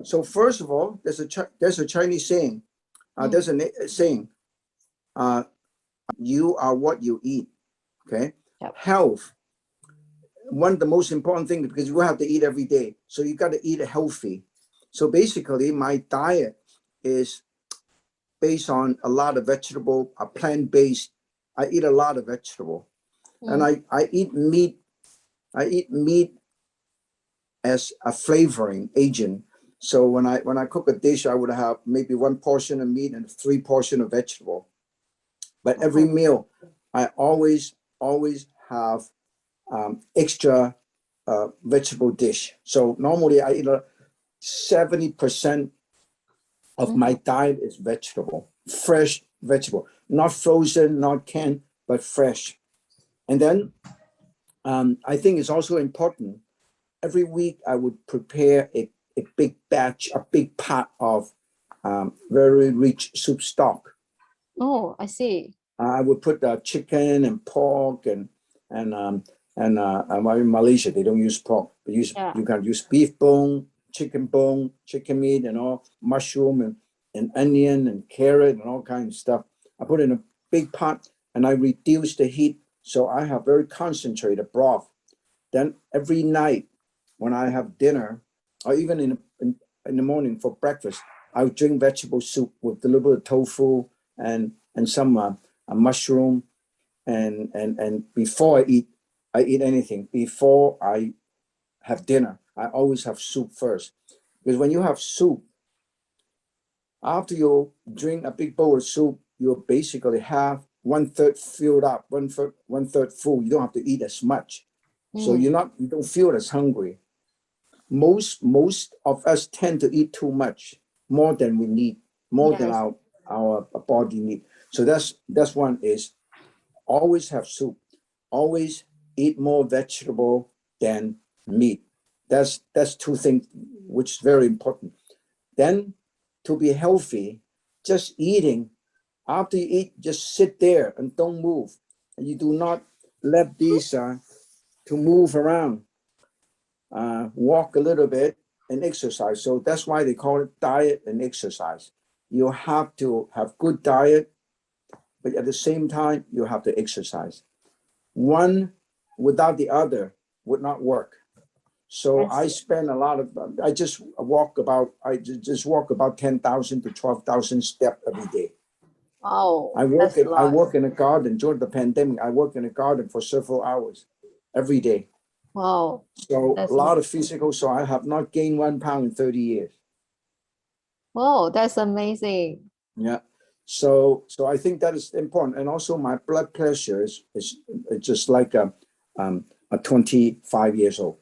So first of all, there's a Chinese saying. There's a saying. You are what you eat. Okay. Yep. Health. One of the most important things, because you have to eat every day, so you got to eat healthy. So basically, my diet is based on a lot of vegetable, plant-based. I eat a lot of vegetable, and I eat meat. I eat meat as a flavoring agent. So when I cook a dish, I would have maybe 1 portion of meat and 3 portions of vegetable. But every meal, I always have extra vegetable dish. So normally I eat 70% of my diet is vegetable, fresh vegetable, not frozen, not canned, but fresh. And then I think it's also important. Every week I would prepare a big batch, a big pot of very rich soup stock. Oh, I see. I would put chicken and pork and in Malaysia they don't use pork. You can use beef bone, chicken meat, and all mushroom and onion and carrot and all kinds of stuff. I put in a big pot and I reduce the heat, so I have very concentrated broth. Then every night when I have dinner, or even in the morning for breakfast, I would drink vegetable soup with a little bit of tofu and some a mushroom, and before I eat anything, before I have dinner, I always have soup first. Because when you have soup, after you drink a big bowl of soup, you basically have 1/3 filled up, one third full. You don't have to eat as much. So you don't feel as hungry. Most of us tend to eat too much, more than we need, more than our body need. So that's one is always have soup, always eat more vegetable than meat. That's 2 things which is very important. Then to be healthy, just eating. After you eat, just sit there and don't move. And you do not let these to move around. Walk a little bit and exercise. So that's why they call it diet and exercise. You have to have good diet, but at the same time, you have to exercise. One without the other would not work. So I spend a lot of, I just walk about 10,000 to 12,000 steps every day. Oh, I work in a garden during the pandemic. I work in a garden for several hours every day. Wow. So a lot of physical. So I have not gained 1 pound in 30 years. Whoa, that's amazing. Yeah. So I think that is important. And also my blood pressure is just like a 25 years old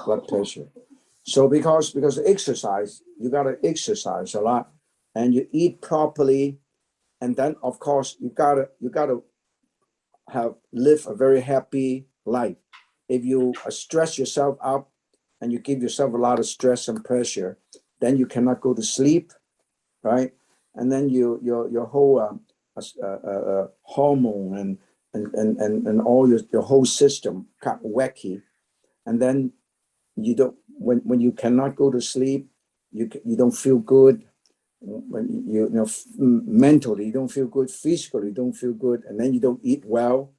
blood pressure. So because exercise, you got to exercise a lot and you eat properly. And then of course you gotta live a very happy life. If you stress yourself up and you give yourself a lot of stress and pressure, then you cannot go to sleep, right? And then your whole hormone and all your whole system got wacky, and then you don't when you cannot go to sleep, you don't feel good. When you know mentally you don't feel good, physically you don't feel good, and then you don't eat well.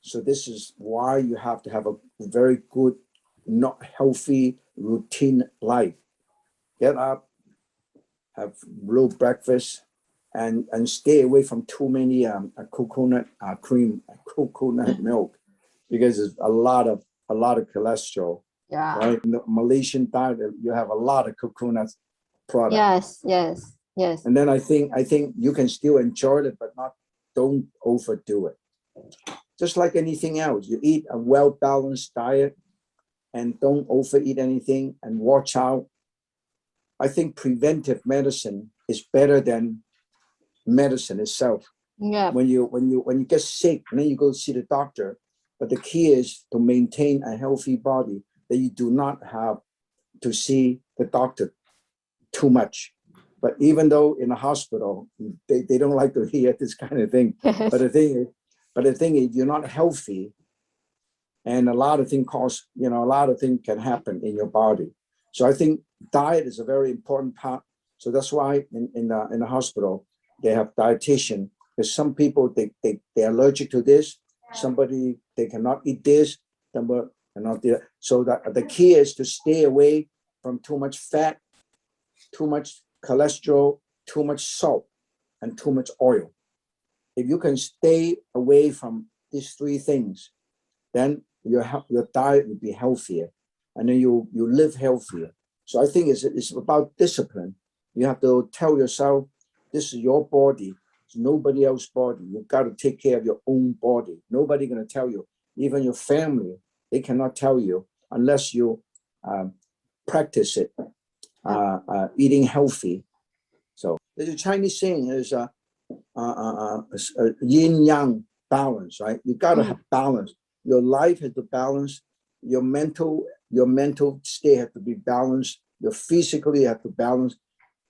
So this is why you have to have a very good, not healthy routine life. Get up, have low breakfast, and stay away from too many coconut cream, coconut milk, because there's a lot of cholesterol. Yeah. Right? In the Malaysian diet, you have a lot of coconut products. Yes. And then I think you can still enjoy it, but don't overdo it. Just like anything else, you eat a well-balanced diet and don't overeat anything and watch out. I think preventive medicine is better than medicine itself. Yeah. When you get sick and then you go see the doctor, but the key is to maintain a healthy body, that you do not have to see the doctor too much. But even though in a hospital, they don't like to hear this kind of thing. But the thing is, you're not healthy, and a lot of things can happen in your body. So I think diet is a very important part. So that's why in the hospital they have dietitian. Because some people they're allergic to this. Somebody they cannot eat this. Somebody cannot do that. So that the key is to stay away from too much fat, too much cholesterol, too much salt, and too much oil. If you can stay away from these three things, then your diet will be healthier, and then you live healthier. So I think it's about discipline. You have to tell yourself, this is your body. It's nobody else's body. You've got to take care of your own body. Nobody going to tell you. Even your family, they cannot tell you unless you practice it, eating healthy. So there's a Chinese saying is yin yang balance, right? You got to have balance. Your life has to balance. Your mental state has to be balanced. Your physically have to balance.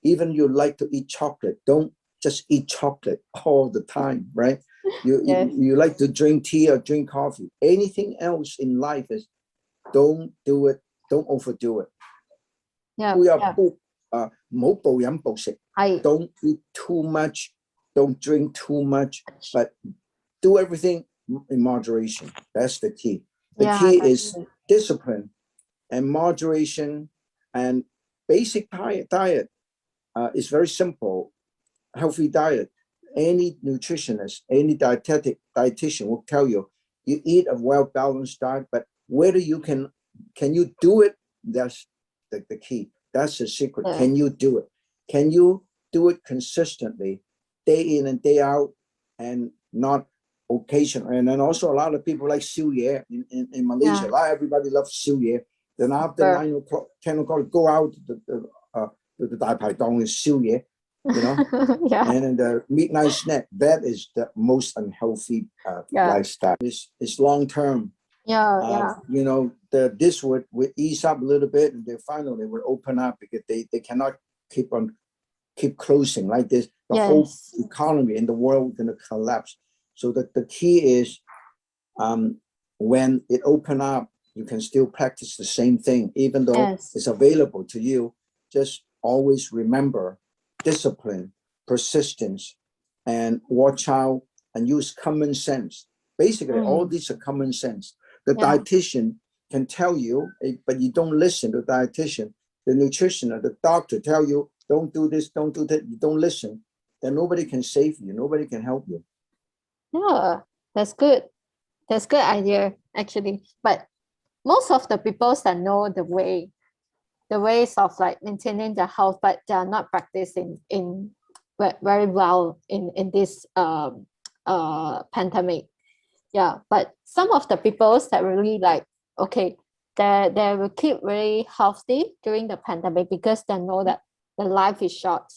Even you like to eat chocolate, don't just eat chocolate all the time, right? You like to drink tea or drink coffee. Anything else in life is don't do it. Don't overdo it. Don't eat too much. Don't drink too much. But do everything in moderation. That's the key. The key is discipline and moderation and basic diet. It's very simple. Healthy diet. Any nutritionist, any dietitian will tell you, you eat a well-balanced diet, but whether you can you do it? That's the key. That's the secret. Can you do it? Can you do it consistently, day in and day out, and not occasionally? And then also a lot of people like 宵夜 in Malaysia. Everybody loves 宵夜. Then after 9 o'clock, 10 o'clock, go out to the 大排檔 is 宵夜. You know, and then the midnight snack, that is the most unhealthy lifestyle. It's long term. You know, this would ease up a little bit, and they finally will open up because they cannot keep closing like this. The whole economy in the world is going to collapse. So the key is when it open up, you can still practice the same thing, even though it's available to you. Just always remember discipline, persistence, and watch out and use common sense. Basically, all these are common sense. The dietitian can tell you, but you don't listen to the dietitian. The nutritionist, the doctor tell you, don't do this, don't do that. You don't listen. Then nobody can save you. Nobody can help you. Yeah, that's good. That's good idea, actually. But most of the people that know the ways of like maintaining the health, but they are not practicing in very well in this pandemic. But some of the people that really like, okay, they will keep really healthy during the pandemic because they know that the life is short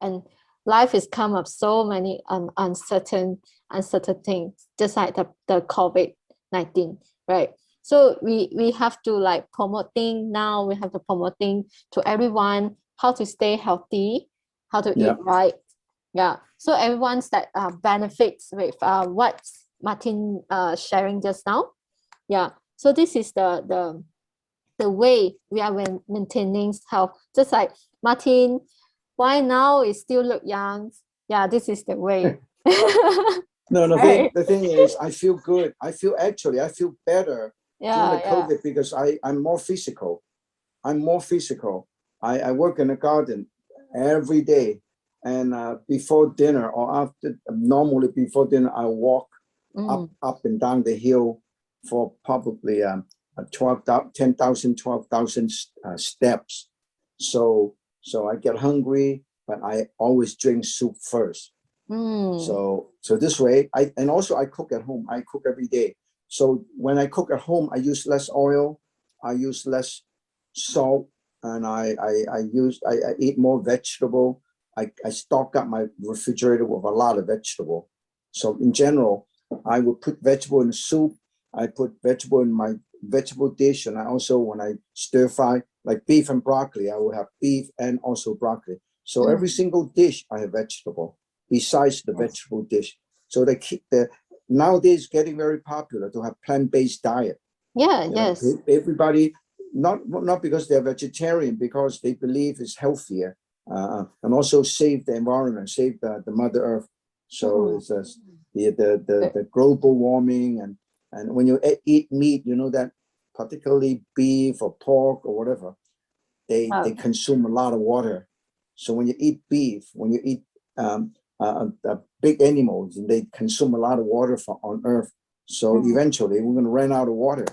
and life is come up so many uncertain things, just like the COVID-19, right? So we have to like promoting now. We have to promoting to everyone how to stay healthy, how to eat right. So everyone's that benefits with what Martin sharing just now. So this is the way we are maintaining health. Just like Martin, why now is still look young? This is the way. No, the thing is, I feel good. I feel better during the COVID because I'm more physical. I work in the garden every day, and before dinner or after, normally before dinner, I walk up and down the hill for probably 10,000, 12,000 steps. So I get hungry, but I always drink soup first. So this way, I cook at home. I cook every day. So when I cook at home, I use less oil, I use less salt, and I eat more vegetable. I stock up my refrigerator with a lot of vegetable. So in general, I would put vegetable in the soup. I put vegetable in my vegetable dish, and I also, when I stir fry, like beef and broccoli, I will have beef and also broccoli. So every single dish I have vegetable besides the vegetable dish. So they keep nowadays getting very popular to have plant-based diet. Everybody not because they're vegetarian, because they believe it's healthier, and also save the environment, save the Mother Earth. So it's the global warming, and when you eat meat, you know that particularly beef or pork or whatever, they consume a lot of water. So when you eat beef, when you eat big animals, they consume a lot of water on Earth. So eventually, we're going to run out of water.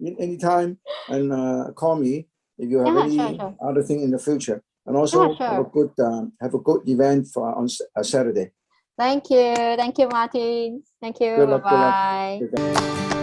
Anytime, and call me if you have any other thing in the future. And also have a good event for on Saturday. Thank you, Martin. Thank you. Good luck. Bye bye. Good luck.